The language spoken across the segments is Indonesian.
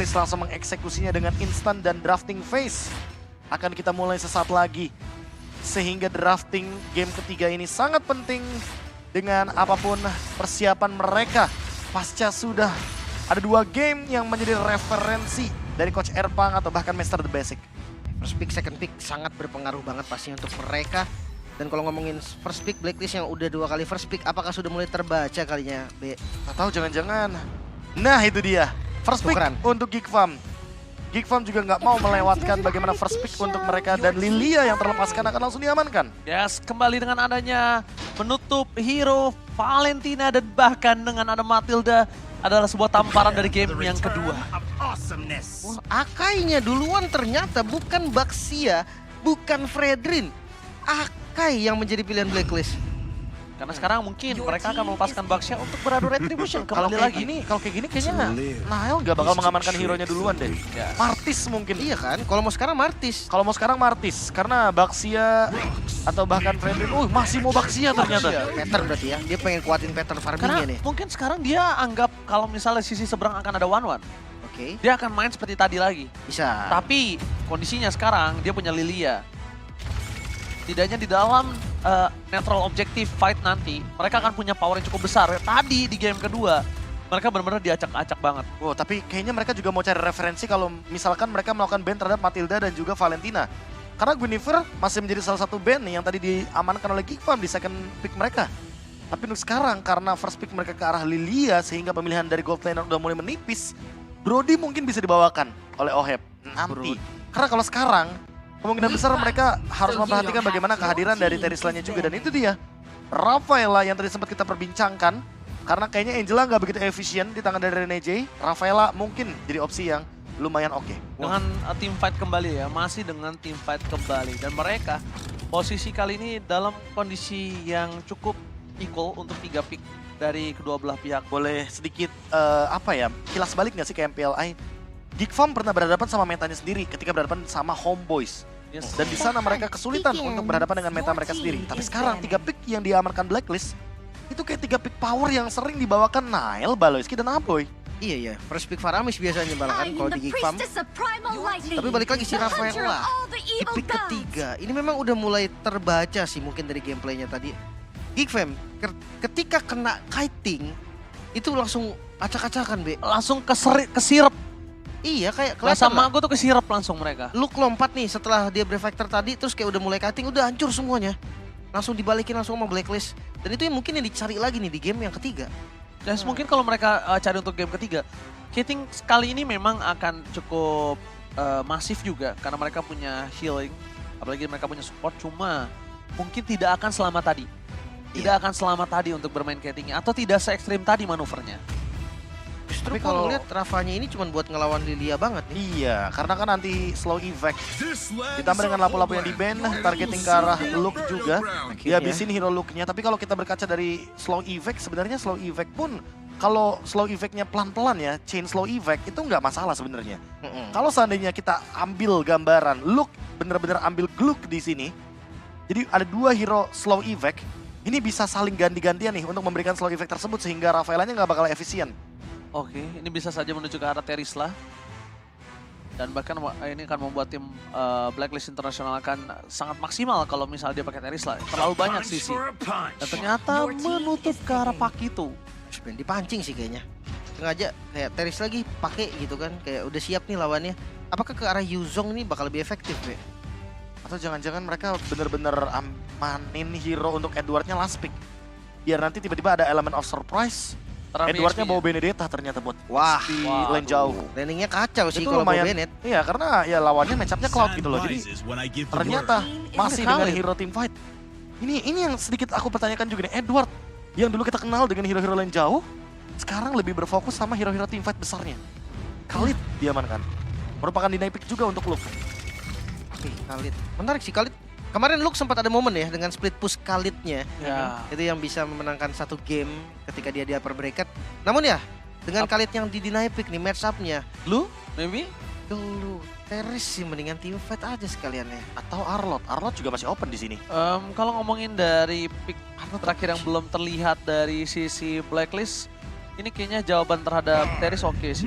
Blacklist langsung mengeksekusinya dengan instan dan drafting phase. Akan kita mulai sesaat lagi. Sehingga drafting game ketiga ini sangat penting dengan apapun persiapan mereka. Pasca sudah ada 2 game yang menjadi referensi dari Coach Erpang atau bahkan Master The Basic. First pick, second pick sangat berpengaruh banget pastinya untuk mereka. Dan kalau ngomongin first pick, Blacklist yang udah 2 kali first pick, apakah sudah mulai terbaca kalinya, B? Atau jangan-jangan. Nah itu dia, first pick Tukeran. untuk Geek Farm. Geek Farm juga nggak mau melewatkan bagaimana first pick untuk mereka dan Lilia yang terlepaskan akan langsung diamankan. Yes, kembali dengan adanya menutup hero Valentina dan bahkan dengan ada Matilda adalah sebuah tamparan dari game yang kedua. Wah, Akainya duluan ternyata bukan Baxia, bukan Fredrin. Akai yang menjadi pilihan Blacklist. Karena sekarang mungkin mereka akan melepaskan Baxia untuk beradu retribution Kalau kembali kayak lagi. gini, kayaknya Nael nggak bakal mengamankan hero-nya duluan deh. Ya. Martis mungkin. Iya kan? Kalau mau sekarang Martis. Kalau mau sekarang Martis, karena Baxia atau bahkan Fredrin, masih mau Baxia ternyata. Peter berarti ya. Dia pengen kuatin Peter Karena farmingnya nih. mungkin sekarang dia anggap kalau misalnya sisi seberang akan ada one-one. Oke, Dia akan main seperti tadi lagi. bisa. Tapi kondisinya sekarang dia punya Lilia. Tidaknya di dalam natural objective fight nanti, mereka akan punya power yang cukup besar. Tadi di game kedua, mereka benar-benar diacak-acak banget. Wow, tapi kayaknya mereka juga mau cari referensi kalau misalkan mereka melakukan ban terhadap Matilda dan juga Valentina. Karena Guinevere masih menjadi salah satu band nih yang tadi diamankan oleh Geek Farm di second pick mereka. Tapi untuk sekarang karena first pick mereka ke arah Lilia sehingga pemilihan dari gold laner udah mulai menipis, Brody mungkin bisa dibawakan oleh Oheb nanti. Karena kalau sekarang kemungkinan besar mereka harus memperhatikan bagaimana kehadiran dari Terisla-nya juga. Dan itu dia, Rafaela yang tadi sempat kita perbincangkan. Karena kayaknya Angela nggak begitu efisien di tangan dari Rene J. Rafaela mungkin jadi opsi yang lumayan oke. Dengan team fight kembali ya, masih dengan team fight kembali. Dan mereka posisi kali ini dalam kondisi yang cukup equal untuk 3 pick dari kedua belah pihak. Boleh sedikit kilas balik nggak sih ke MPLI? Geek Farm pernah berhadapan sama metanya sendiri ketika berhadapan sama Homeboys. Yes. Dan di sana mereka kesulitan untuk berhadapan dengan meta mereka sendiri. Tapi sekarang 3 pick yang diamankan Blacklist, itu kayak 3 pick power yang sering dibawakan Nael, Baloyski, dan Aboy. Iya ya, first pick Faramis biasanya malah kan kalau di Geek Farm. Tapi balik lagi si Rafaela di pick ketiga. Ini memang udah mulai terbaca sih mungkin dari gameplaynya tadi. Geek Fam, ketika kena kiting, itu langsung acak-acakan, Be. Langsung kesirep. Iya, kayak Kelas kelihatan sama lah. aku tuh kesirep langsung mereka. Luke lompat nih setelah dia Brave Factor tadi, terus kayak udah mulai kiting, udah hancur semuanya. Langsung dibalikin langsung sama Blacklist. Dan itu yang mungkin yang dicari lagi nih di game yang ketiga. Dan mungkin kalau mereka cari untuk game ketiga, Kiting kali ini memang akan cukup masif juga karena mereka punya healing, apalagi mereka punya support. Cuma mungkin tidak akan selama tadi, tidak akan selama tadi untuk bermain Kitingnya atau tidak se-ekstrim tadi manuvernya. Justru Tapi kalau kalau- lihat Rafanya ini cuma buat ngelawan Lilia banget nih. Iya, karena kan nanti slow effect. Ditambah dengan lapu-lapu yang di-ban, targeting ke arah Luke juga. Dihabisin hero Luke-nya. Tapi kalau kita berkaca dari slow effect, sebenarnya slow effect pun kalau slow effect-nya pelan-pelan ya, chain slow effect itu nggak masalah sebenarnya. Kalau seandainya kita ambil gambaran Luke bener-bener ambil Gluck di sini, jadi ada 2 hero slow effect, ini bisa saling ganti-gantian nih untuk memberikan slow effect tersebut sehingga Rafaelanya nggak bakal efisien. Oke, ini bisa saja menuju ke arah Terisla. Dan bahkan ini akan membuat tim Blacklist International akan sangat maksimal kalau misalnya dia pakai Terisla. Terlalu banyak sisi. Dan ternyata menutup ke arah Pakito. Sebenarnya dipancing sih kayaknya. Sengaja kayak Teris lagi pakai gitu kan, kayak udah siap nih lawannya. Apakah ke arah Yuzong ini bakal lebih efektif, Be? Atau jangan-jangan mereka bener-bener amanin hero untuk Edwardnya last pick. Biar nanti tiba-tiba ada element of surprise. Edwardnya bawa Benedetta ternyata buat Wah, di lane jauh. landingnya kacau sih Itu kalau mau lumayan. Bennett. Iya, karena ya lawannya match-up-nya Cloud gitu loh. Jadi ternyata masih dengan Khaled. hero team fight. Ini yang sedikit aku pertanyakan juga nih, Edward yang dulu kita kenal dengan hero-hero lane jauh, sekarang lebih berfokus sama hero-hero team fight besarnya. Khalid diamankan. Merupakan deny pick juga untuk Luke. Oke, Khalid. Menarik sih Khalid. Kemarin Luke sempat ada momen ya dengan split push Khalidnya. Ya. Itu yang bisa memenangkan satu game ketika dia di upper bracket. Namun ya, dengan Khalid yang di deny pick nih match up-nya. Lu, maybe? Lu Teris sih mendingan team fight aja sekalian ya. Atau Arlot. Arlot juga masih open di sini. Kalau ngomongin dari pick terakhir yang belum terlihat dari sisi Blacklist, Ini kayaknya jawaban terhadap Teris oke sih.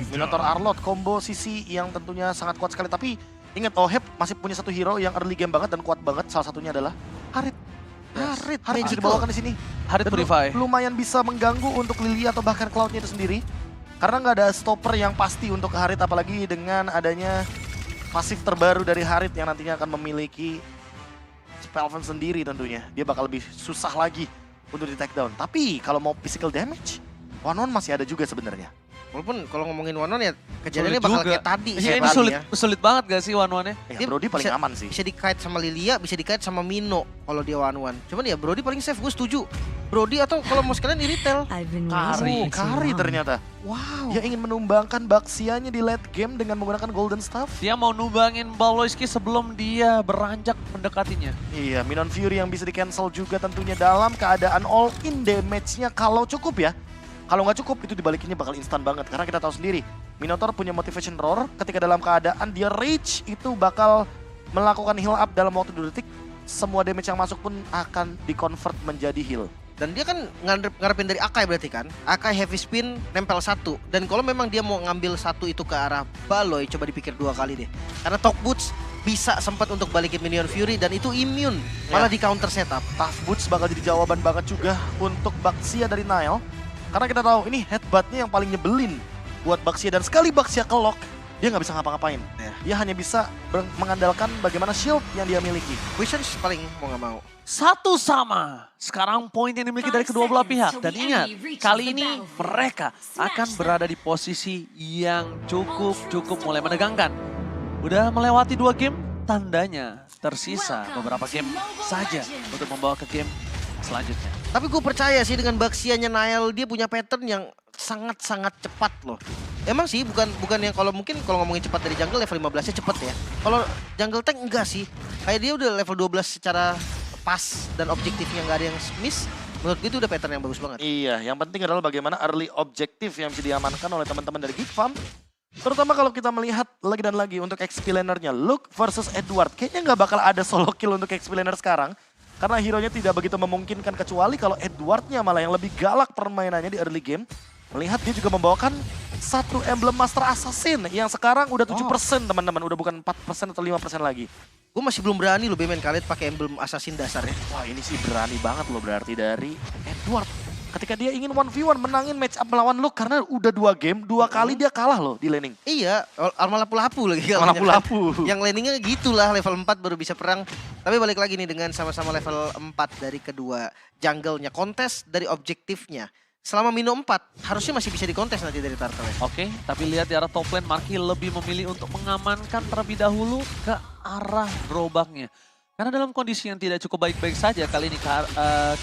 Minotaur Arlot combo sisi yang tentunya sangat kuat sekali. Tapi ingat Oheb masih punya satu hero yang early game banget dan kuat banget. Salah satunya adalah Harit. Harit bisa dibawakan di sini. Harit Dan Purify. lumayan bisa mengganggu untuk Lily atau bahkan Cloud-nya itu sendiri. Karena nggak ada stopper yang pasti untuk Harit, apalagi dengan adanya pasif terbaru dari Harit yang nantinya akan memiliki Spellven sendiri tentunya. Dia bakal lebih susah lagi untuk di take down. Tapi kalau mau physical damage, One masih ada juga sebenarnya. Walaupun kalau ngomongin One ya kejadiannya Sulit bakal juga. kayak tadi. Iya, ini sulit banget gak sih One-nya? Ya, Dia Brody paling aman sih. Bisa dikait sama Lilia, bisa dikait sama Mino kalau dia One. Cuman ya Brody paling safe, gue setuju. Brody atau kalau mau sekalian di retail. Kari ternyata. Wow. Dia ingin menumbangkan Baxianya di late game dengan menggunakan Golden Staff. Dia mau numbangin Baloyski sebelum dia beranjak mendekatinya. Iya, Minon Fury yang bisa di-cancel juga tentunya dalam keadaan all in damage-nya kalau cukup ya. Kalau nggak cukup itu dibalikinnya bakal instan banget karena kita tahu sendiri Minotaur punya motivation roar ketika dalam keadaan dia rage itu bakal melakukan heal up dalam waktu 2 detik. Semua damage yang masuk pun akan di-convert menjadi heal. Dan dia kan ngarepin dari Akai berarti kan. Akai heavy spin nempel 1. Dan kalau memang dia mau ngambil 1 itu ke arah Baloy, coba dipikir 2 kali deh. Karena Talk Boots bisa sempat untuk balikin Minion Fury dan itu immune. Malah di counter setup. Tough Boots bakal jadi jawaban banget juga untuk Baxia dari Nile. Karena kita tahu ini headbutt-nya yang paling nyebelin buat Baxia. Dan sekali Baxia ke-lock, dia nggak bisa ngapa-ngapain. Dia hanya bisa mengandalkan bagaimana shield yang dia miliki. Visions paling mau nggak mau. Satu sama. Sekarang poin yang dimiliki dari kedua belah pihak. Dan ingat, kali ini mereka akan berada di posisi yang cukup mulai menegangkan. Udah melewati 2 game, tandanya tersisa beberapa game saja untuk membawa ke game selanjutnya. Tapi gue percaya sih dengan Baxianya Nile, dia punya pattern yang sangat-sangat cepat loh. Emang sih bukan yang kalau ngomongin cepat dari jungle level 15-nya cepet ya. Kalau jungle tank enggak sih. Kayak dia udah level 12 secara pas dan objektifnya nggak ada yang miss. Menurut gue itu udah pattern yang bagus banget. Iya, yang penting adalah bagaimana early objektif yang bisa diamankan oleh teman-teman dari Geek Farm. Terutama kalau kita melihat lagi dan lagi untuk XP lanernya Luke versus Edward. Kayaknya nggak bakal ada solo kill untuk XP laner sekarang. Karena hero-nya tidak begitu memungkinkan kecuali kalau Edward-nya malah yang lebih galak permainannya di early game. Melihat dia juga membawakan satu emblem Master Assassin yang sekarang udah 7% teman-teman. Udah bukan 4% atau 5% lagi. Gue masih belum berani loh Bemen Khaled pakai emblem Assassin dasarnya. Wah ini sih berani banget loh berarti dari Edward. Ketika dia ingin 1v1 menangin match up melawan Luke karena udah 2 game, 2 kali dia kalah loh di laning. Iya, lapu-lapu lagi. Lapu-lapu. Yang laningnya gitulah level 4 baru bisa perang. Tapi balik lagi nih dengan sama-sama level 4 dari kedua jungle-nya. Kontes dari objektifnya. Selama Mino 4, harusnya masih bisa dikontes nanti dari Turtle. Oke, tapi lihat di arah top lane, Marky lebih memilih untuk mengamankan terlebih dahulu ke arah gerobaknya. Karena dalam kondisi yang tidak cukup baik-baik saja, kali ini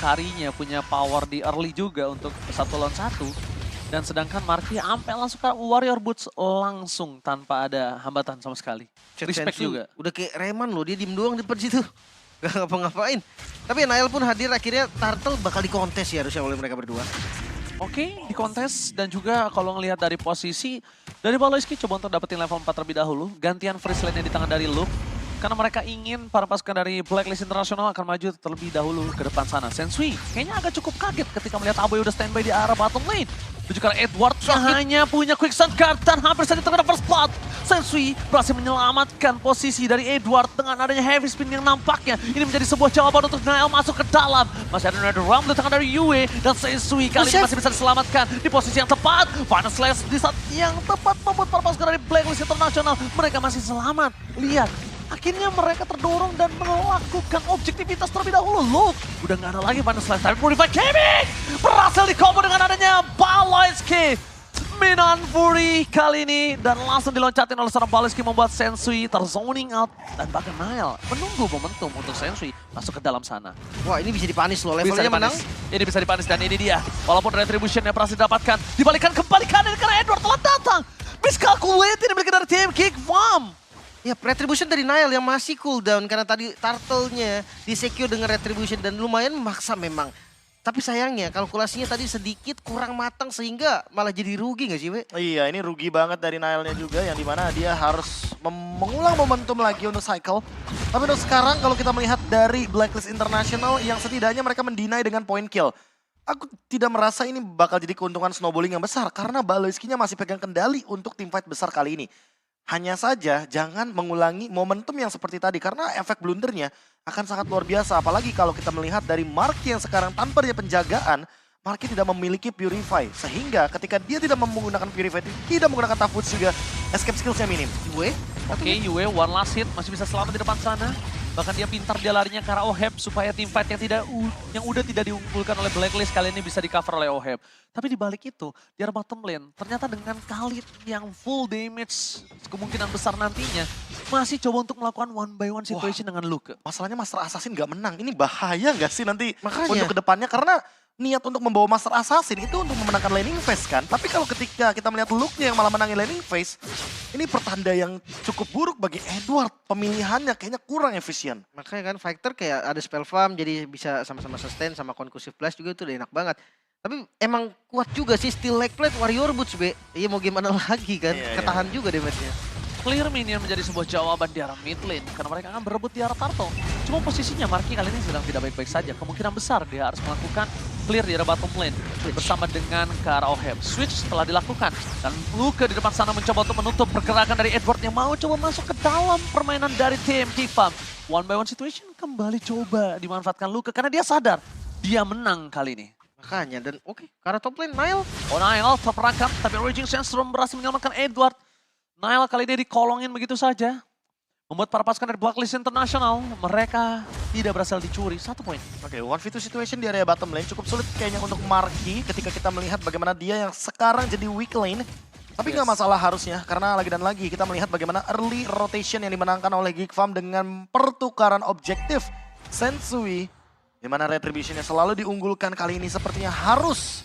Karinya punya power di early juga untuk 1 lawan 1. Dan sedangkan Marky sampai langsung ke Warrior Boots langsung tanpa ada hambatan sama sekali. Respect juga. Udah kayak Rayman loh, dia diem doang di depan situ. Gak ngapa-ngapain. Tapi Nile pun hadir, akhirnya Turtle bakal dikontes ya harusnya oleh mereka berdua. Oke, di kontes dan juga kalau ngelihat dari posisi dari Baloyski coba untuk dapetin level 4 terlebih dahulu. Gantian freeze lane-nya di tangan dari Luke. Karena mereka ingin para pasukan dari Blacklist International akan maju terlebih dahulu ke depan sana. Sensui kayaknya agak cukup kaget ketika melihat Aboy udah standby di arah bottom lane. Tujuh karena Edward hanya punya quick stun card dan hampir saja terkena first blood. Sensui berhasil menyelamatkan posisi dari Edward dengan adanya heavy spin yang nampaknya ini menjadi sebuah jawaban untuk Nile masuk ke dalam. Masih ada Red Ram di tangan dari Yue dan Sensui kali ini masih bisa diselamatkan di posisi yang tepat. Final Slash di saat yang tepat membuat para pasukan dari Blacklist International mereka masih selamat. Lihat. Akhirnya mereka terdorong dan melakukan objektivitas terlebih dahulu. Look, udah gak ada lagi Final Slash. Tapi Purify Gaming berhasil di-combo dengan adanya Baloyski. Minon Fury kali ini dan langsung diloncatin oleh seorang Baloyski membuat Sensui terzoning out. Dan bahkan Nile menunggu momentum untuk Sensui masuk ke dalam sana. Wah ini bisa dipanis loh, levelnya menang. Ini bisa dipanis dan ini dia. Walaupun Retribution yang berhasil didapatkan, dibalikan kembali kanan karena Edward telah datang. Miscalculated dimiliki dari tim Geek Farm. Ya, Retribution dari Nile yang masih cooldown karena tadi Turtle-nya di-secure dengan Retribution dan lumayan memaksa memang. Tapi sayangnya kalkulasinya tadi sedikit kurang matang sehingga malah jadi rugi nggak sih, We? Iya, ini rugi banget dari Nile-nya juga yang dimana dia harus mengulang momentum lagi untuk cycle. Tapi untuk sekarang kalau kita melihat dari Blacklist International yang setidaknya mereka mendinai dengan point kill. Aku tidak merasa ini bakal jadi keuntungan snowballing yang besar karena Baloiski-nya masih pegang kendali untuk teamfight besar kali ini. Hanya saja jangan mengulangi momentum yang seperti tadi karena efek blundernya akan sangat luar biasa. Apalagi kalau kita melihat dari Marky yang sekarang tanpa dia penjagaan, Marky tidak memiliki Purify. Sehingga ketika dia tidak menggunakan Purify, tidak menggunakan Tough Woods juga, escape skills-nya minim. Yue? Oke, Yue one last hit masih bisa selamat di depan sana. Bahkan dia pintar dia larinya ke arah Oheb supaya teamfight yang udah tidak diunggulkan oleh Blacklist kali ini bisa di cover oleh Oheb. Tapi di balik itu, di arah bottom lane, ternyata dengan Khalid yang full damage kemungkinan besar nantinya masih coba untuk melakukan one by one situation dengan Luke. Masalahnya Master Assassin gak menang, ini bahaya gak sih nanti Makanya. untuk kedepannya karena niat untuk membawa Master Assassin itu untuk memenangkan laning phase kan. Tapi kalau ketika kita melihat Luke-nya yang malah menangin laning phase, ini pertanda yang cukup buruk bagi Edward. Pemilihannya kayaknya kurang efisien. Makanya kan fighter kayak ada spell farm jadi bisa sama-sama sustain sama conclusive blast juga itu udah enak banget. Tapi emang kuat juga sih Steel Leg Plate Warrior Boots, Be. Iya mau gimana lagi kan, ketahan juga damage-nya. Clear minion menjadi sebuah jawaban di arah mid lane karena mereka akan berebut di arah turtle. Cuma posisinya Marky kali ini sedang tidak baik-baik saja. Kemungkinan besar dia harus melakukan clear di arah bottom lane bersama dengan ke arah Oheb. Switch telah dilakukan dan Luke di depan sana mencoba untuk menutup pergerakan dari Edward yang mau coba masuk ke dalam permainan dari tim Kifam. One by one situation kembali coba dimanfaatkan Luke karena dia sadar dia menang kali ini. Makanya dan oke, ke arah top lane Nile. Oh Nile terperangkap tapi Raging Sandstorm berhasil menyelamatkan Edward. Nile kali ini dikolongin begitu saja. Membuat para pasukan dari Blacklist International, mereka tidak berhasil dicuri. 1 poin. Oke, 1v2 situation di area bottom lane cukup sulit kayaknya untuk Marky ketika kita melihat bagaimana dia yang sekarang jadi weak lane. Tapi nggak masalah harusnya, karena lagi dan lagi kita melihat bagaimana early rotation yang dimenangkan oleh Geek Farm dengan pertukaran objektif Sensui. Di mana Retribution-nya selalu diunggulkan kali ini sepertinya harus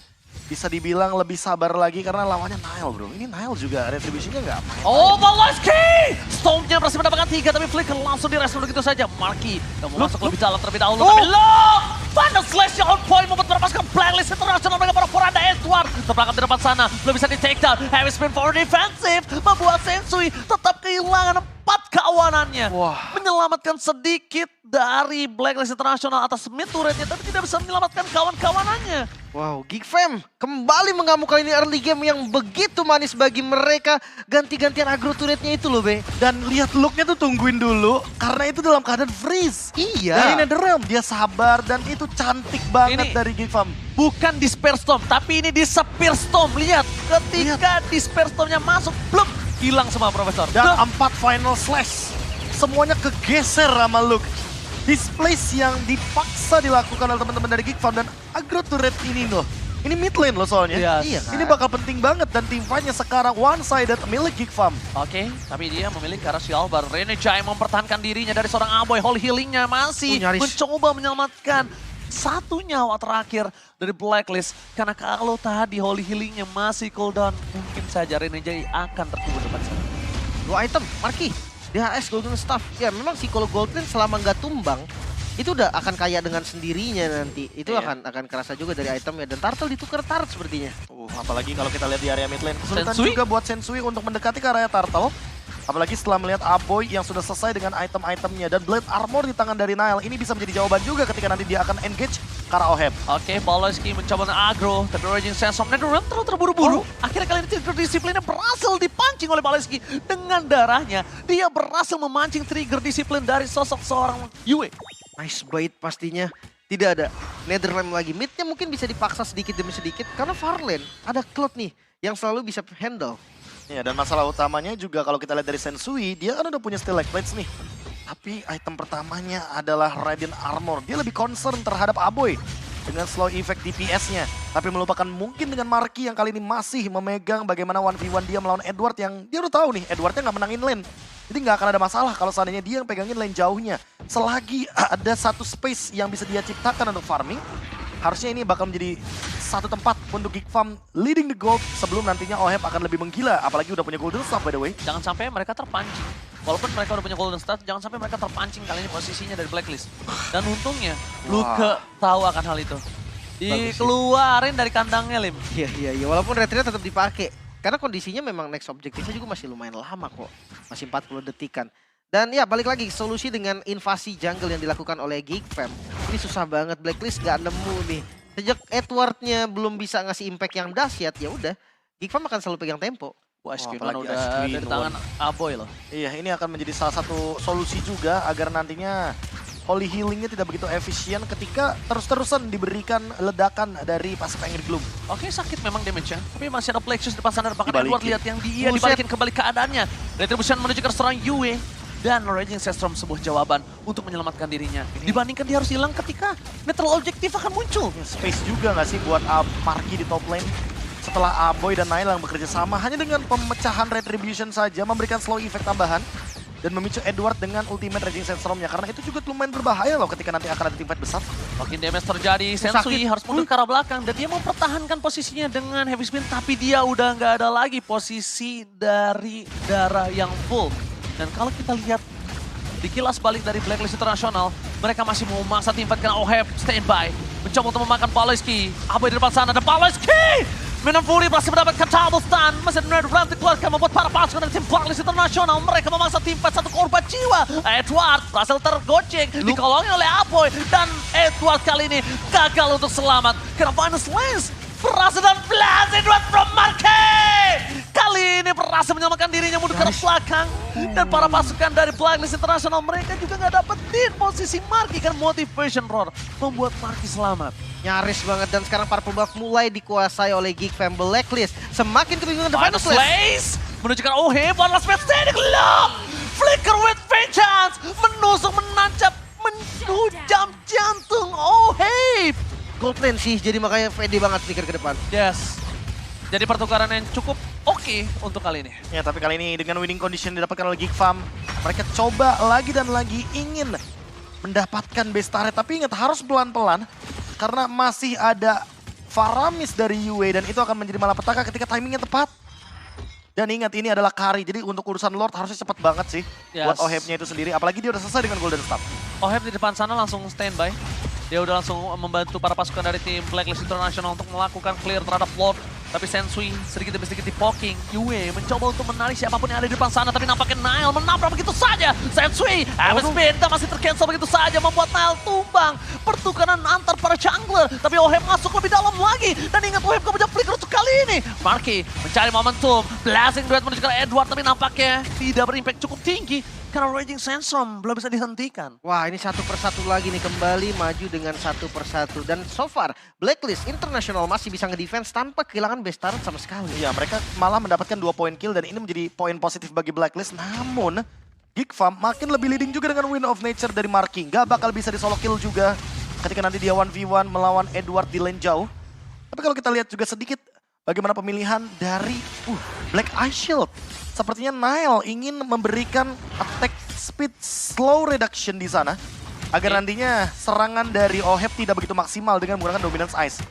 bisa dibilang lebih sabar lagi karena lawannya Nile, bro. Ini Nile juga Retribution-nya nggak main. Oh, Baloiski! Storm-nya berhasil mendapatkan 3 tapi Flicker langsung direspon begitu saja. Marky yang mau masuk lebih dalam terlebih dahulu. Tapi look! Thunder Slash yang on point membuat para pasukan Blacklist International mereka para Poranda Edward. Terperangkap di depan sana, belum bisa di take down. Heavy spin for defensive membuat Sensui tetap kehilangan 4 kawanannya. Wah. Menyelamatkan sedikit dari Blacklist International atas mid turretnya tapi tidak bisa menyelamatkan kawan-kawanannya. Wow, Geek Fam kembali mengamuk kali ini early game yang begitu manis bagi mereka. Ganti-gantian agro turretnya itu loh, Be. Dan lihat look-nya tuh tungguin dulu karena itu dalam keadaan freeze. Iya. Dari NetherRealm dia sabar dan itu cantik banget Ini- dari Geek Farm. Bukan di Spear Storm, tapi ini di Spear Storm. Lihat, ketika di Spear Storm-nya masuk, belum hilang semua Profesor. Dan 4 final slash. Semuanya kegeser sama Luke. Displace yang dipaksa dilakukan oleh teman-teman dari Geek Farm dan agro turret ini loh. Ini mid lane loh soalnya. Iya kan? Ini bakal penting banget dan tim fight-nya sekarang one-sided milik Geek Farm. Oke, tapi dia memilih ke arah Shalbar. Renejai mempertahankan dirinya dari seorang Aboy. Holy Healing-nya masih Nyaris. mencoba menyelamatkan satu nyawa terakhir dari Blacklist. Karena kalau tadi Holy Healing-nya masih cooldown, mungkin saja Renejai akan terkubur depan sana. 2 item, Marky. DHS Golden Staff. Ya memang sih kalau Golden selama nggak tumbang, itu udah akan kaya dengan sendirinya nanti. Itu Iya. akan kerasa juga dari itemnya. Dan Turtle ditukar Tart sepertinya. Apalagi kalau kita lihat di area mid lane. Kesulitan Sensui? juga buat Sensui untuk mendekati ke area Turtle. Apalagi setelah melihat Aboy yang sudah selesai dengan item-itemnya. Dan Blade Armor di tangan dari Nile. Ini bisa menjadi jawaban juga ketika nanti dia akan engage ke arah Oheb. Oke, Baloiski mencoba agro, tapi Raging Sandstorm NetherRealm terlalu terburu-buru. Akhirnya kali ini trigger disiplinnya berhasil dipancing oleh Baloiski. Dengan darahnya, dia berhasil memancing trigger disiplin dari sosok seorang Yue. Nice bait pastinya. Tidak ada Netherrealm lagi. Midnya mungkin bisa dipaksa sedikit demi sedikit. Karena Farlane ada Cloud nih yang selalu bisa handle. Ya, dan masalah utamanya juga kalau kita lihat dari Sensui, dia kan udah punya Steel Leg Plates nih. Tapi item pertamanya adalah Radiant Armor. Dia lebih concern terhadap Aboy dengan slow effect DPS-nya. Tapi melupakan mungkin dengan Marky yang kali ini masih memegang bagaimana 1v1 dia melawan Edward yang dia udah tahu nih Edwardnya nggak menangin lane. Jadi nggak akan ada masalah kalau seandainya dia yang pegangin lane jauhnya. Selagi ada satu space yang bisa dia ciptakan untuk farming, harusnya ini bakal menjadi satu tempat untuk Geek Farm leading the gold sebelum nantinya Oheb akan lebih menggila. Apalagi udah punya Golden Staff by the way. Jangan sampai mereka terpancing. Walaupun mereka udah punya Golden Staff, jangan sampai mereka terpancing kali ini posisinya dari Blacklist. Dan untungnya, Luke tahu akan hal itu. Dikeluarin dari kandangnya, Lim. Iya, walaupun retreat tetap dipakai. Karena kondisinya memang next objektifnya juga masih lumayan lama kok. Masih 40 detikan. Dan ya balik lagi solusi dengan invasi jungle yang dilakukan oleh GeekFam. Ini susah banget, Blacklist gak nemu nih. Sejak Edwardnya belum bisa ngasih impact yang dahsyat, ya udah GeekFam akan selalu pegang tempo. Wah, SQ1 apalagi udah SQ1. dari tangan Aboy loh. Iya, ini akan menjadi salah satu solusi juga agar nantinya Holy Healing-nya tidak begitu efisien ketika terus-terusan diberikan ledakan dari pasif Angry Gloom. Oke, sakit memang damage-nya. Tapi masih ada Plexus di depan sana. Bahkan Dibalikin. Edward lihat yang dia dibalikin kembali keadaannya. Retribution menuju ke restoran Yue. Dan Raging Sandstorm sebuah jawaban untuk menyelamatkan dirinya. Dibandingkan dia harus hilang ketika neutral objektif akan muncul. Ya, space juga nggak sih buat Marky di top lane? Setelah Aboy dan Nail yang bekerja sama hanya dengan pemecahan Retribution saja memberikan slow effect tambahan. Dan memicu Edward dengan ultimate Raging Sandstorm-nya. Karena itu juga lumayan berbahaya loh ketika nanti akan ada teamfight besar. Makin damage terjadi, Sensui harus mundur ke arah belakang. Dan dia mempertahankan posisinya dengan heavy spin. Tapi dia udah nggak ada lagi posisi dari darah yang full. Dan kalau kita lihat di kilas balik dari Blacklist International, mereka masih mau memaksa teamfight karena OHEP standby. Mencoba untuk memakan Paloyski. Aboy di depan sana, ada Paloyski! Minum Fury masih mendapatkan double stun. Masih ada Nerve dikeluarkan membuat para pasukan dari tim Blacklist International. Mereka memaksa teamfight satu korban jiwa. Edward berhasil tergocek, dikolongin oleh Aboy. Dan Edward kali ini gagal untuk selamat. Karena Vanessa Lens berhasil dan blast Edward from Marquez. Kali ini berhasil menyelamatkan dirinya mundur ke arah belakang. Dan para pasukan dari Blacklist International mereka juga nggak dapetin posisi Marky. Kan motivation roar membuat Marky selamat. Nyaris banget dan sekarang para pembuff mulai dikuasai oleh GeekFam Blacklist. Semakin kebingungan The Final Slays menunjukkan OHEP, one last man standing low. Flicker with vengeance, menusuk, menancap, menghujam jantung OHEP. Gold lane sih, jadi makanya pede banget Flicker ke depan. Yes, jadi pertukaran yang cukup oke untuk kali ini. Ya, tapi kali ini dengan winning condition didapatkan oleh GeekFam, mereka coba lagi dan lagi ingin mendapatkan base turret. Tapi ingat harus pelan-pelan karena masih ada Faramis dari Yue dan itu akan menjadi malapetaka ketika timingnya tepat. Dan ingat ini adalah carry, jadi untuk urusan Lord harusnya cepat banget sih buat OHEP-nya itu sendiri. Apalagi dia udah selesai dengan Golden Staff. OHEP di depan sana langsung standby. Dia udah langsung membantu para pasukan dari tim Blacklist International untuk melakukan clear terhadap Lord. Tapi Sensui sedikit demi sedikit di-poking. Yue mencoba untuk menarik siapapun yang ada di depan sana. Tapi nampaknya Nile menabrak begitu saja. Sensui, spin masih tercancel begitu saja. Membuat Nile tumbang. Pertukaran antar para jungler. Tapi OHEP masuk lebih dalam lagi. Dan ingat OHEP gak punya flicker untuk kali ini. Marky mencari momentum. Blasting duet menuju ke Edward. Tapi nampaknya tidak berimpact cukup tinggi. Karena Raging Sandstorm belum bisa dihentikan. Wah, ini satu persatu lagi nih, kembali maju dengan satu persatu. Dan so far, Blacklist International masih bisa ngedefense tanpa kehilangan base turret sama sekali. Iya, mereka malah mendapatkan 2 poin kill dan ini menjadi poin positif bagi Blacklist. Namun, GeekFam makin lebih leading juga dengan Wind of Nature dari Marky. Gak bakal bisa di solo kill juga ketika nanti dia 1v1 melawan Edward di lane jauh. Tapi kalau kita lihat juga sedikit bagaimana pemilihan dari Black Eye Shield. Sepertinya Nile ingin memberikan attack speed slow reduction di sana. Agar nantinya serangan dari OHEP tidak begitu maksimal dengan menggunakan Dominance Ice.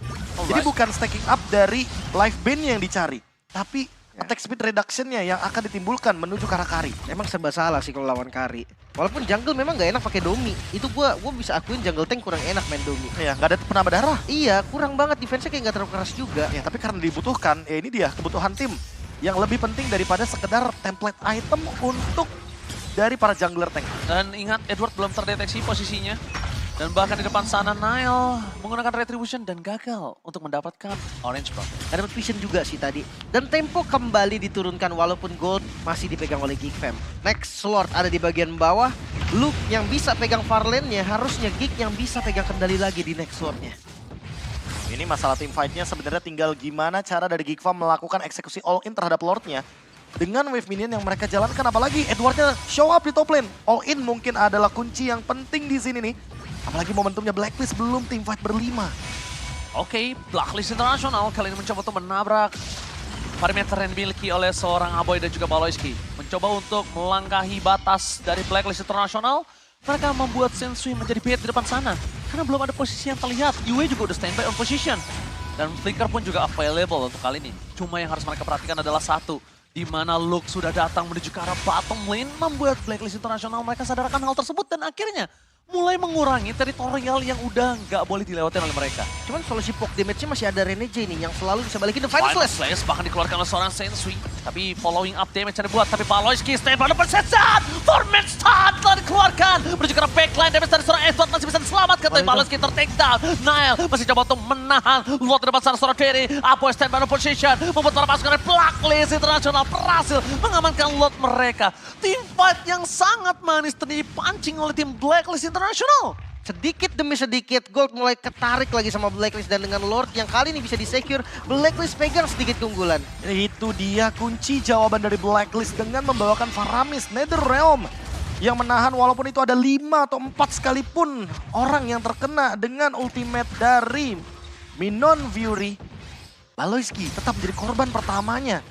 Jadi bukan stacking up dari life bane yang dicari. Tapi attack speed reduction-nya yang akan ditimbulkan menuju ke arah carry. Emang serba salah sih kalau lawan carry. Walaupun jungle memang gak enak pakai Domi. Itu gua bisa akuin jungle tank kurang enak main Domi. Iya, gak ada penambah darah. Iya, kurang banget defense-nya kayak gak terlalu keras juga. Ya, tapi karena dibutuhkan, ya ini dia kebutuhan tim. Yang lebih penting daripada sekedar template item untuk dari para jungler tank. Dan ingat Edward belum terdeteksi posisinya. Dan bahkan di depan sana Nile menggunakan Retribution dan gagal untuk mendapatkan Orange Buff. Ada vision juga sih tadi. Dan tempo kembali diturunkan walaupun gold masih dipegang oleh GeekFam. Next Lord ada di bagian bawah. Luke yang bisa pegang far lane-nya, harusnya Geek yang bisa pegang kendali lagi di next Lord-nya. Ini masalah team fight-nya sebenarnya tinggal gimana cara dari GeekFam melakukan eksekusi all-in terhadap Lord-nya. Dengan wave minion yang mereka jalankan, apalagi Edward-nya show up di top lane. All-in mungkin adalah kunci yang penting di sini nih. Apalagi momentumnya Blacklist belum team fight berlima. Oke, Blacklist International kali ini mencoba untuk menabrak perimeter yang dimiliki oleh seorang Aboy dan juga Paloyski. Mencoba untuk melangkahi batas dari Blacklist International. Mereka membuat Sensui menjadi bait di depan sana. Karena belum ada posisi yang terlihat. Yue juga udah standby on position. Dan Flicker pun juga available untuk kali ini. Cuma yang harus mereka perhatikan adalah satu. Di mana Luke sudah datang menuju ke arah bottom lane. Membuat Blacklist International mereka sadarkan hal tersebut. Dan akhirnya mulai mengurangi teritorial yang udah nggak boleh dilewatin oleh mereka. Cuman solusi poke damage-nya masih ada Renege nih yang selalu bisa balikin the Final Slash. Bahkan dikeluarkan oleh seorang Sensui. Tapi following up damage yang dibuat. Tapi Baloyski stand pada persesat. Torment stun telah dikeluarkan. Menuju ke backline damage dari seorang Edward masih bisa diselamatkan. Tapi Baloyski ter-take down. Nile masih coba untuk menahan. Lot di depan seorang Terry. Apoy stand by position. Membuat para pasukan dari Blacklist International berhasil mengamankan lot mereka. Team fight yang sangat manis tadi dipancing oleh tim Blacklist International. Sedikit demi sedikit Gold mulai ketarik lagi sama Blacklist dan dengan Lord yang kali ini bisa di-secure, Blacklist pegang sedikit keunggulan. Itu dia kunci jawaban dari Blacklist dengan membawakan Faramis Netherrealm yang menahan walaupun itu ada 5 atau 4 sekalipun orang yang terkena dengan ultimate dari Minon Fury. Baloyski tetap menjadi korban pertamanya.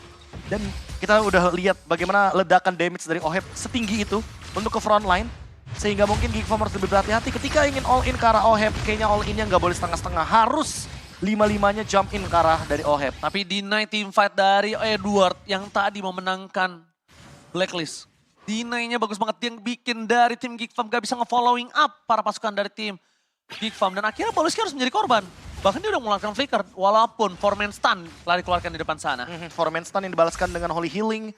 Dan kita udah lihat bagaimana ledakan damage dari Oheb setinggi itu untuk ke front line. Sehingga mungkin Geek Farm harus lebih berhati-hati ketika ingin all in ke arah Oheb. Kayaknya all in-nya nggak boleh setengah-setengah. Harus 5-5-nya jump in ke arah dari Oheb. Tapi deny team fight dari Edward yang tadi memenangkan Blacklist. Deny-nya bagus banget. Dia yang bikin dari tim Geek Farm gak bisa nge-following up para pasukan dari tim Geek Farm. Dan akhirnya Baloyski harus menjadi korban. Bahkan dia udah mengeluarkan flicker walaupun 4-man stun telah dikeluarkan di depan sana. 4-man stun yang dibalaskan dengan Holy Healing.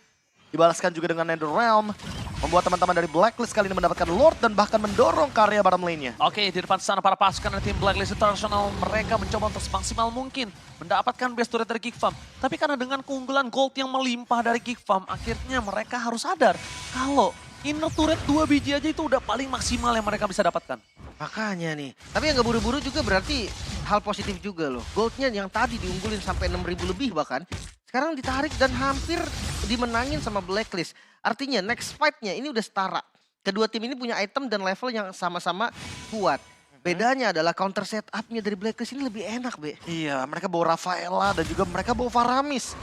Dibalaskan juga dengan Netherrealm. Membuat teman-teman dari Blacklist kali ini mendapatkan Lord dan bahkan mendorong ke area bottom lane-nya. Oke, di depan sana para pasukan dari tim Blacklist International, mereka mencoba untuk semaksimal mungkin mendapatkan best turret dari Geek Farm. Tapi karena dengan keunggulan gold yang melimpah dari Geek Farm, akhirnya mereka harus sadar kalau inner turret 2 biji aja itu udah paling maksimal yang mereka bisa dapatkan. Makanya nih, tapi yang gak buru-buru juga berarti hal positif juga loh. Goldnya yang tadi diunggulin sampai 6.000 lebih bahkan, sekarang ditarik dan hampir dimenangin sama Blacklist. Artinya next fight-nya ini udah setara. Kedua tim ini punya item dan level yang sama-sama kuat. Bedanya adalah counter setup-nya dari Blacklist ini lebih enak, Be. Iya, mereka bawa Rafaela dan juga mereka bawa Faramis.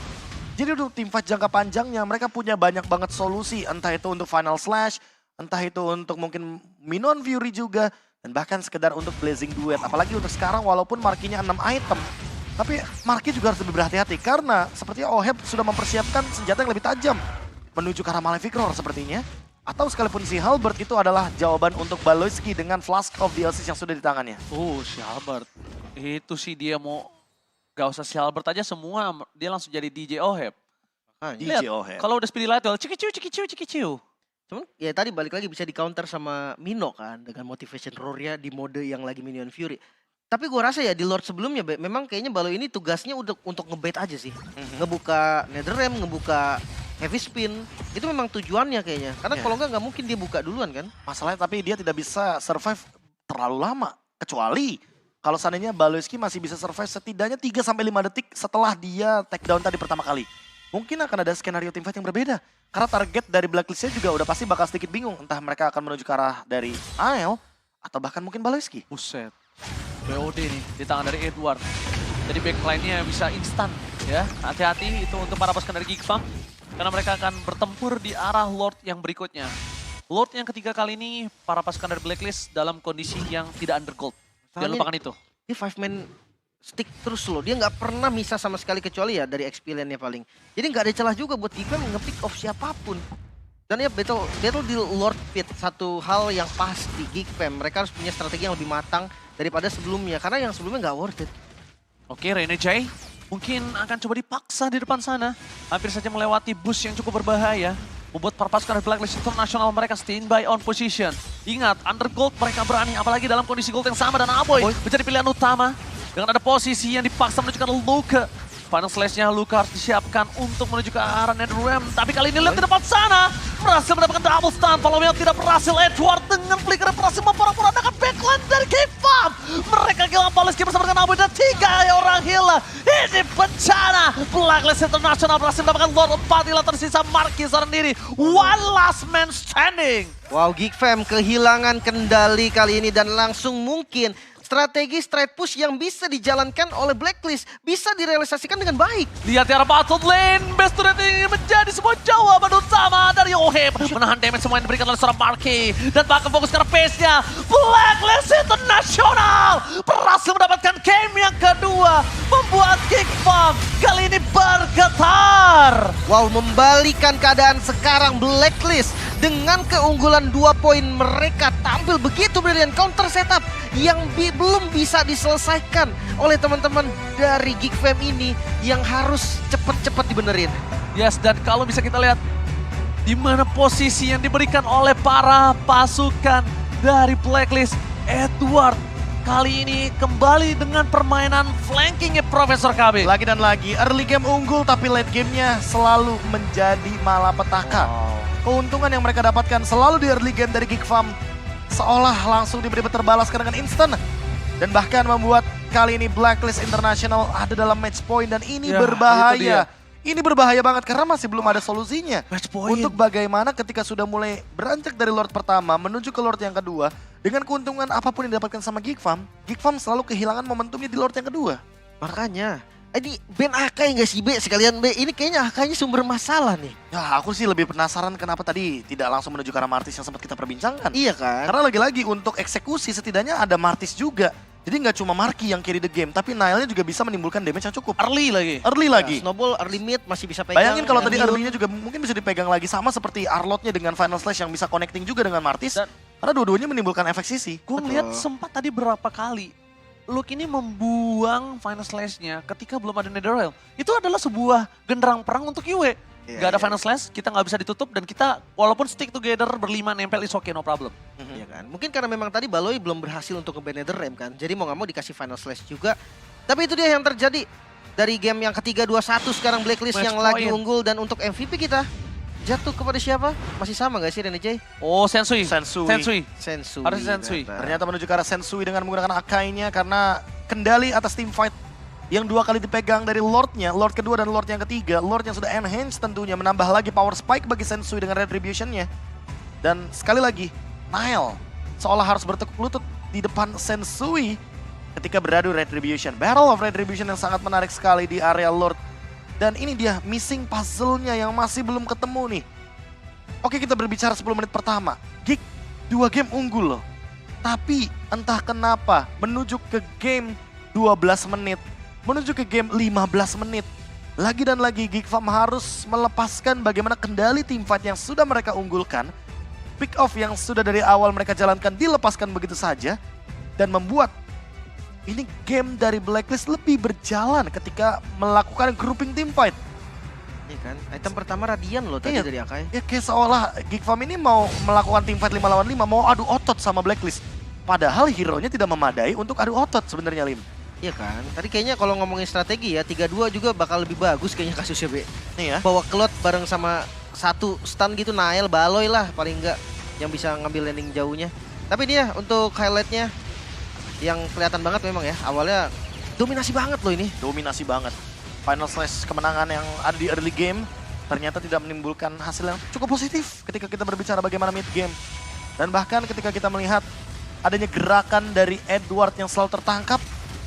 Jadi untuk tim fight jangka panjangnya mereka punya banyak banget solusi. Entah itu untuk Final Slash, entah itu untuk mungkin Minon Fury juga. Dan bahkan sekedar untuk Blazing Duet. Apalagi untuk sekarang walaupun markinya 6 item. Tapi Marki juga harus lebih berhati-hati karena sepertinya Oheb sudah mempersiapkan senjata yang lebih tajam. Menuju ke arah Malefic Roar sepertinya. Atau sekalipun si Halberd itu adalah jawaban untuk Baloyski dengan Flask of DLC yang sudah di tangannya. Si Halberd. Itu sih dia mau, gak usah si Halberd aja semua, dia langsung jadi DJ Oheb. DJ Oheb. Kalau udah speedy light, cikiciu. Cuman ya tadi balik lagi bisa di counter sama Mino kan. Dengan motivation roar-nya di mode yang lagi Minion Fury. Tapi gue rasa ya di Lord sebelumnya memang kayaknya Balo ini tugasnya udah untuk ngebait aja sih. Ngebuka Netherrealm, ngebuka Heavy Spin. Itu memang tujuannya kayaknya. Karena kalau nggak mungkin dia buka duluan kan. Masalahnya tapi dia tidak bisa survive terlalu lama. Kecuali kalau seandainya Baloyski masih bisa survive setidaknya 3-5 detik setelah dia take down tadi pertama kali. Mungkin akan ada skenario teamfight yang berbeda. Karena target dari Blacklist-nya juga udah pasti bakal sedikit bingung. Entah mereka akan menuju ke arah dari AL atau bahkan mungkin Baloyski. Buset. BOD nih di tangan dari Edward. Jadi backline-nya bisa instan ya. Hati-hati itu untuk para pasukan dari Geek Farm. Karena mereka akan bertempur di arah Lord yang berikutnya. Lord yang ketiga kali ini para pasukan dari Blacklist dalam kondisi yang tidak undergold. Jangan lupakan itu. Dia 5-man stick terus loh. Dia nggak pernah misah sama sekali kecuali ya dari experience-nya paling. Jadi nggak ada celah juga buat Geek Farm nge-pick off siapapun. Dan ya battle di Lord Pit satu hal yang pasti Geek Farm. Mereka harus punya strategi yang lebih matang daripada sebelumnya. Karena yang sebelumnya nggak worth it. Oke, Renege mungkin akan coba dipaksa di depan sana. Hampir saja melewati bus yang cukup berbahaya. Membuat para pasukan dari Blacklist International mereka standby on position. Ingat, under gold mereka berani. Apalagi dalam kondisi gold yang sama dan Aboy menjadi pilihan utama. Dengan ada posisi yang dipaksa menuju ke Luka. Final Slash-nya Luka harus disiapkan untuk menuju ke arah Netherrealm. Tapi kali ini lihat di depan sana. Berhasil mendapatkan double stun. Follow-nya tidak berhasil. Edward dengan flicker berhasil memporak-porandakan backline dari Geek Farm. Mereka kehilangan Baloyski bersama dengan Aboy dan 3 orang healer. Ini bencana. Blacklist International berhasil mendapatkan Lord 4 healer tersisa Marki seorang diri. One last man standing. Wow, Geek Farm kehilangan kendali kali ini dan langsung mungkin strategi straight push yang bisa dijalankan oleh Blacklist bisa direalisasikan dengan baik. Lihat di arah bottom lane, best turret ini menjadi sebuah jawaban utama dari Oheb. Menahan damage semua yang diberikan oleh seorang Marky. Dan bahkan fokus ke arah pace-nya. Blacklist International berhasil mendapatkan game yang kedua. Membuat Geek Farm kali ini bergetar. Wow, membalikan keadaan sekarang Blacklist Dengan keunggulan 2 poin mereka tampil begitu brilian counter setup yang belum bisa diselesaikan oleh teman-teman dari Geek Fam ini yang harus cepat-cepat dibenerin. Yes, dan kalau bisa kita lihat di mana posisi yang diberikan oleh para pasukan dari Blacklist. Edward kali ini kembali dengan permainan flankingnya Profesor KB. Lagi dan lagi, early game unggul tapi late gamenya selalu menjadi malapetaka. Keuntungan yang mereka dapatkan selalu di early game dari Geek Fam seolah langsung diberi terbalaskan dengan instan. Dan bahkan membuat kali ini Blacklist International ada dalam match point dan ini Ya, itu berbahaya. dia. Ini berbahaya banget karena masih belum ada solusinya. Match point. Untuk bagaimana ketika sudah mulai beranjak dari Lord pertama menuju ke Lord yang kedua. Dengan keuntungan apapun yang didapatkan sama Geek Fam selalu kehilangan momentumnya di Lord yang kedua. Makanya, ini band Akai nggak sih B sekalian B? Ini kayaknya Akainya sumber masalah nih. Ya aku sih lebih penasaran kenapa tadi tidak langsung menuju ke arah Martis yang sempat kita perbincangkan. Iya kan? Karena lagi-lagi untuk eksekusi setidaknya ada Martis juga. Jadi nggak cuma Marky yang carry the game, tapi Nile-nya juga bisa menimbulkan damage yang cukup. Early lagi. Early lagi. Snowball early mid masih bisa pegang. Bayangin kalau tadi Immune. early-nya juga mungkin bisa dipegang lagi sama seperti Arlott-nya dengan Final Slash yang bisa connecting juga dengan Martis. Dan- Karena dua-duanya menimbulkan efek sisi. Gue ngeliat sempat tadi berapa kali Luke ini membuang Final Slash-nya ketika belum ada Netherrealm. Itu adalah sebuah genderang perang untuk Yue. Iya, Gak ada iya. Final Slash, kita nggak bisa ditutup dan kita walaupun stick together berlima nempel is okay, no problem. Iya kan? Mungkin karena memang tadi Baloi belum berhasil untuk nge-ban Netherrealm kan. Jadi mau nggak mau dikasih Final Slash juga. Tapi itu dia yang terjadi dari game yang ketiga 2-1 sekarang Blacklist Match yang lagi point. unggul. Dan untuk MVP kita jatuh kepada siapa? Masih sama nggak sih Rene J? Oh, Sensui. Sensui. Sensui. Harusnya Sensui. Ternyata menuju ke arah Sensui dengan menggunakan Akai-nya karena kendali atas team fight yang 2 kali dipegang dari Lord-nya, Lord kedua dan Lord yang ketiga. Lord yang sudah enhance tentunya menambah lagi power spike bagi Sensui dengan Retribution-nya. Dan sekali lagi, Nile seolah harus bertekuk lutut di depan Sensui ketika beradu Retribution. Battle of Retribution yang sangat menarik sekali di area Lord. Dan ini dia missing puzzle-nya yang masih belum ketemu nih. Oke, kita berbicara 10 menit pertama. Geek 2 game unggul loh. Tapi entah kenapa menuju ke game 12 menit, menuju ke game 15 menit. Lagi dan lagi Geek Fam harus melepaskan bagaimana kendali team fight yang sudah mereka unggulkan. Pick off yang sudah dari awal mereka jalankan dilepaskan begitu saja. Dan membuat ini game dari Blacklist lebih berjalan ketika melakukan grouping team fight. Iya kan? Item pertama Radian loh tadi Iya. dari Akai. Ya kayak seolah Geek Fam ini mau melakukan team fight 5 lawan 5, mau adu otot sama Blacklist. Padahal hero-nya tidak memadai untuk adu otot sebenarnya Lim. Iya kan? Tadi kayaknya kalau ngomongin strategi ya 3-2 juga bakal lebih bagus kayaknya kasusnya B. Nih ya. Bawa Claude bareng sama satu stun gitu Nile, Baloi lah paling enggak yang bisa ngambil landing jauhnya. Tapi dia untuk highlightnya yang kelihatan banget memang ya, awalnya dominasi banget loh ini. Dominasi banget. Final Slash kemenangan yang ada di early game ternyata tidak menimbulkan hasil yang cukup positif ketika kita berbicara bagaimana mid game. Dan bahkan ketika kita melihat adanya gerakan dari Edward yang selalu tertangkap,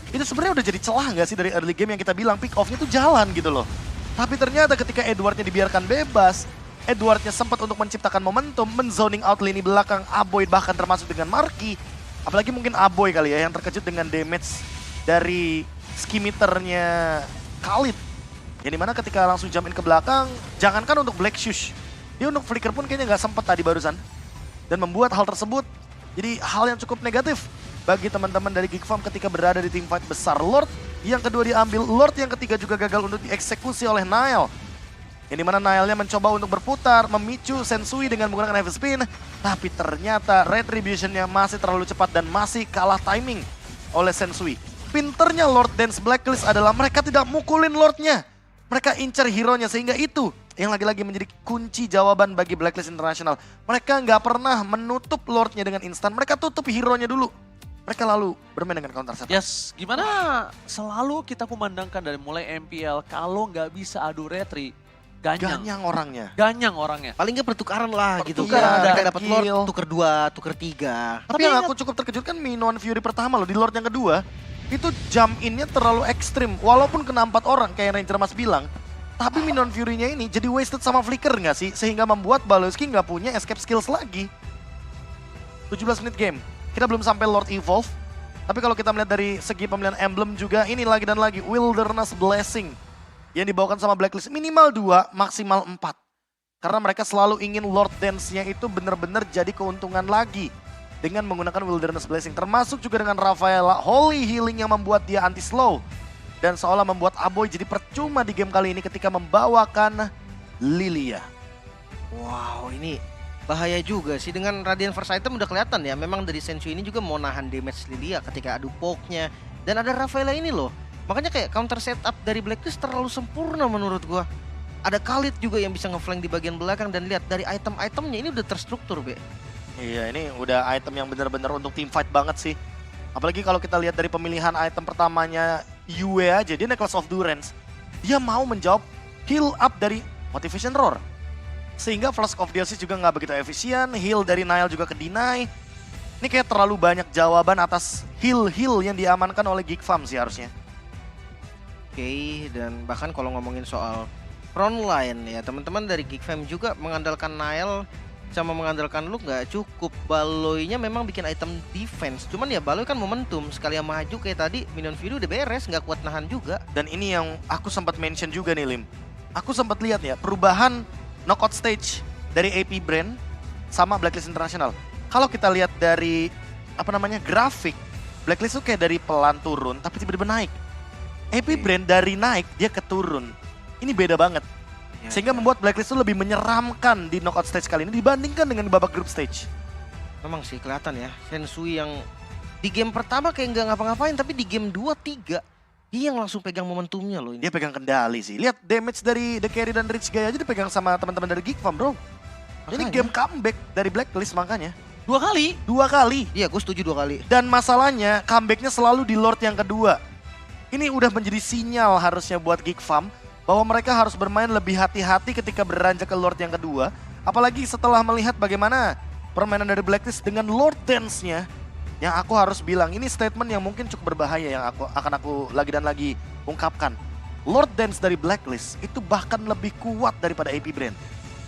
itu sebenarnya udah jadi celah nggak sih dari early game yang kita bilang pick off-nya tuh jalan gitu loh. Tapi ternyata ketika Edwardnya dibiarkan bebas, Edwardnya sempat untuk menciptakan momentum, menzoning out lini belakang Aboy bahkan termasuk dengan Marky. Apalagi mungkin Aboy kali ya yang terkejut dengan damage dari skimiternya Khalid. Yang dimana ketika langsung jump in ke belakang, jangankan untuk Black Shoes, dia untuk flicker pun kayaknya nggak sempat tadi barusan. Dan membuat hal tersebut jadi hal yang cukup negatif bagi teman-teman dari Geek Fam ketika berada di tim fight besar. Lord yang kedua diambil, Lord yang ketiga juga gagal untuk dieksekusi oleh Nile. Yang dimana Nile-nya mencoba untuk berputar, memicu Sensui dengan menggunakan heavy spin. Tapi ternyata Retribution-nya masih terlalu cepat dan masih kalah timing oleh Sensui. Pinternya Lord Dance Blacklist adalah mereka tidak mukulin Lord-nya. Mereka incar hero-nya sehingga itu yang lagi-lagi menjadi kunci jawaban bagi Blacklist International. Mereka nggak pernah menutup Lord-nya dengan instan, mereka tutup hero-nya dulu. Mereka lalu bermain dengan counter setup. Yes, gimana selalu kita kumandangkan dari mulai MPL kalau nggak bisa adu retri, ganyang. Ganyang orangnya. orangnya. Paling nggak pertukaran lah gitu Pertukaran, kan. ada Mereka dapat kill. Lord, tuker 2, tuker 3. Tapi yang aku cukup terkejut kan Minoan Fury pertama loh, di Lord yang kedua. Itu jump in-nya terlalu ekstrim. Walaupun kena 4 orang kayak Ranger Mas bilang. Tapi Minoan Fury-nya ini jadi wasted sama flicker nggak sih? Sehingga membuat Baloski nggak punya escape skills lagi. 17 menit game. Kita belum sampai Lord Evolve. Tapi kalau kita melihat dari segi pemilihan emblem juga, ini lagi dan lagi Wilderness Blessing. Yang dibawakan sama Blacklist minimal 2, maksimal 4. Karena mereka selalu ingin Lord Dance-nya itu benar-benar jadi keuntungan lagi. Dengan menggunakan Wilderness Blessing. Termasuk juga dengan Rafaela Holy Healing yang membuat dia anti-slow. Dan seolah membuat Aboy jadi percuma di game kali ini ketika membawakan Lilia. Wow, ini bahaya juga sih. Dengan Radiant First Item udah kelihatan ya. Memang dari Sensu ini juga mau nahan damage Lilia ketika adu poke-nya. Dan ada Rafaela ini loh. Makanya kayak counter setup dari Blacklist terlalu sempurna menurut gua. Ada Khalid juga yang bisa ngeflank di bagian belakang. Dan lihat dari item-itemnya ini udah terstruktur, Be. Iya, ini udah item yang benar-benar untuk team fight banget sih. Apalagi kalau kita lihat dari pemilihan item pertamanya Yue aja, dia Necklace of Durance. Dia mau menjawab heal up dari Motivation Roar. Sehingga Flask of Theosis juga nggak begitu efisien, heal dari Nile juga ke deny. Ini kayak terlalu banyak jawaban atas heal-heal yang diamankan oleh Geek Farm sih harusnya. Oke, dan bahkan kalau ngomongin soal frontline ya, teman-teman dari Geek Fam juga mengandalkan Nile sama mengandalkan Luke nggak cukup. Baloy-nya memang bikin item defense, cuman ya Baloy kan momentum, sekali yang maju kayak tadi Minion Fury udah beres, nggak kuat nahan juga. Dan ini yang aku sempat mention juga nih Lim. Aku sempat lihat ya perubahan knockout stage dari AP Brand sama Blacklist International. Kalau kita lihat dari grafik, Blacklist tuh kayak dari pelan turun tapi tiba-tiba naik. AP Brand dari naik dia keturun. Ini beda banget. Sehingga membuat Blacklist itu lebih menyeramkan di knockout stage kali ini dibandingkan dengan babak group stage. Memang sih kelihatan ya, Sensui yang di game pertama kayak nggak ngapa-ngapain, tapi di game 2-3 dia yang langsung pegang momentumnya loh ini. Dia pegang kendali sih. Lihat damage dari The Carry dan Rich Guy aja dipegang sama teman-teman dari Geek Farm, bro. Ini game comeback dari Blacklist makanya. 2 kali. 2 kali. Iya, gue setuju 2 kali. Dan masalahnya comebacknya selalu di Lord yang kedua. Ini udah menjadi sinyal harusnya buat Geek Farm bahwa mereka harus bermain lebih hati-hati ketika beranjak ke Lord yang kedua. Apalagi setelah melihat bagaimana permainan dari Blacklist dengan Lord Dance-nya. Yang aku harus bilang, ini statement yang mungkin cukup berbahaya yang aku lagi dan lagi ungkapkan. Lord Dance dari Blacklist itu bahkan lebih kuat daripada AP Brand.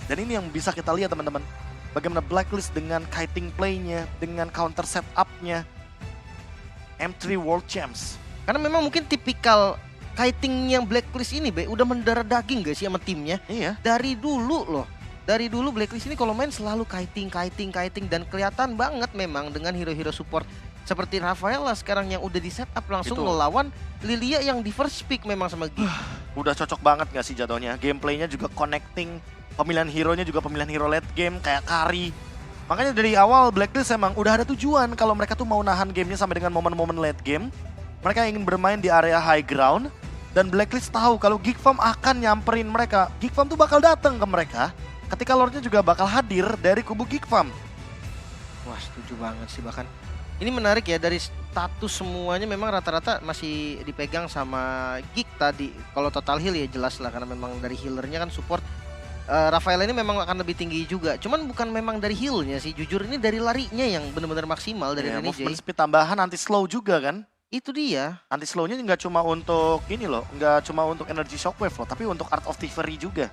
Dan ini yang bisa kita lihat teman-teman. Bagaimana Blacklist dengan kiting play-nya, dengan counter setup-nya. M3 World Champs. Karena memang mungkin tipikal kiting yang Blacklist ini udah mendarah daging gak sih sama timnya? Iya. Dari dulu loh. Dari dulu Blacklist ini kalau main selalu kiting dan kelihatan banget memang dengan hero-hero support seperti Rafaela sekarang yang udah di setup langsung ngelawan Lilia yang di first pick memang sama Geek. Udah cocok banget gak sih jatuhnya? Gameplaynya juga connecting, pemilihan hero-nya juga pemilihan hero late game kayak Kari. Makanya dari awal Blacklist emang udah ada tujuan kalau mereka tuh mau nahan gamenya sampai dengan momen-momen late game. Mereka ingin bermain di area high ground. Dan Blacklist tahu kalau Geek Farm akan nyamperin mereka. Geek Farm tuh bakal datang ke mereka ketika Lordnya juga bakal hadir dari kubu Geek Farm. Wah, setuju banget sih. Bahkan ini menarik ya, dari status semuanya memang rata-rata masih dipegang sama Geek tadi. Kalau total heal ya jelas lah, karena memang dari healernya kan support. Rafaela ini memang akan lebih tinggi juga. Cuman bukan memang dari healnya sih, jujur ini dari larinya yang benar-benar maksimal dari Ya, Renny movement J. speed tambahan anti slow juga kan. Itu dia. Anti slownya nggak cuma untuk ini loh, nggak cuma untuk energy shockwave loh, tapi untuk Art of Thievery juga.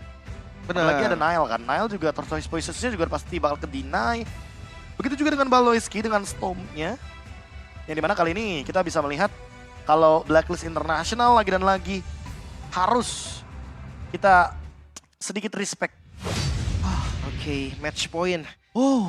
Benar. Apalagi ada Nile kan, Nile juga Tortoise Poisonnya juga pasti bakal ke deny. Begitu juga dengan Baloyski dengan Storm-nya. Yang dimana kali ini kita bisa melihat kalau Blacklist International lagi dan lagi harus kita sedikit respect. Oke, match point. Oh.